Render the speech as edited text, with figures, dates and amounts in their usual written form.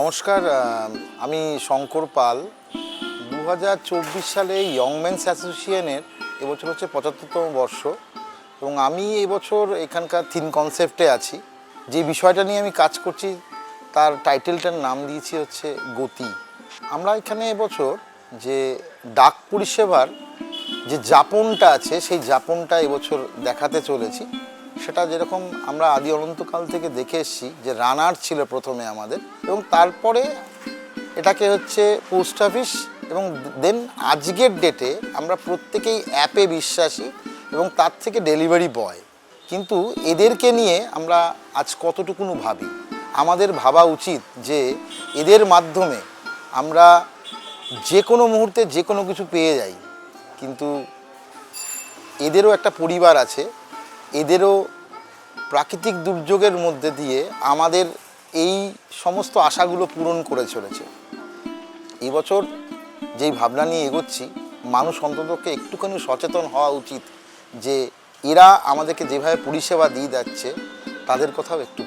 নমস্কার, আমি শঙ্কর পাল। 2024 সালে ইয়ং মেন্স অ্যাসোসিয়েশনের এবছর হচ্ছে 75তম বর্ষ এবং আমি এই বছর এখানকার থিম কনসেপ্টে আছি। যে বিষয়টা নিয়ে আমি কাজ করছি তার টাইটেলটার নাম দিয়েছি হচ্ছে গতি। আমরা এখানে এবছর যে ডাক পরিষেবার যে যাপনটা আছে সেই যাপনটা এবছর দেখাতে চলেছি। সেটা যেরকম আমরা আদি অনন্তকাল থেকে দেখে এসেছি যে রানার ছিল প্রথমে আমাদের, এবং তারপরে এটাকে হচ্ছে পোস্ট অফিস, এবং দেন আজকের ডেটে আমরা প্রত্যেকেই অ্যাপে বিশ্বাসী এবং তার থেকে ডেলিভারি বয়। কিন্তু এদেরকে নিয়ে আমরা আজ কতটুকুনো ভাবি? আমাদের ভাবা উচিত যে এদের মাধ্যমে আমরা যে কোনো মুহূর্তে যে কোনো কিছু পেয়ে যাই, কিন্তু এদেরও একটা পরিবার আছে, এদেরও প্রাকৃতিক দুর্যোগের মধ্যে দিয়ে আমাদের এই সমস্ত আশাগুলো পূরণ করে চলেছে। এই বছর যেই ভাবনা নিয়ে এগোচ্ছি, মানুষ অন্ততকে একটুখানি সচেতন হওয়া উচিত যে এরা আমাদেরকে যেভাবে পরিষেবা দিয়ে যাচ্ছে তাদের কথাও একটু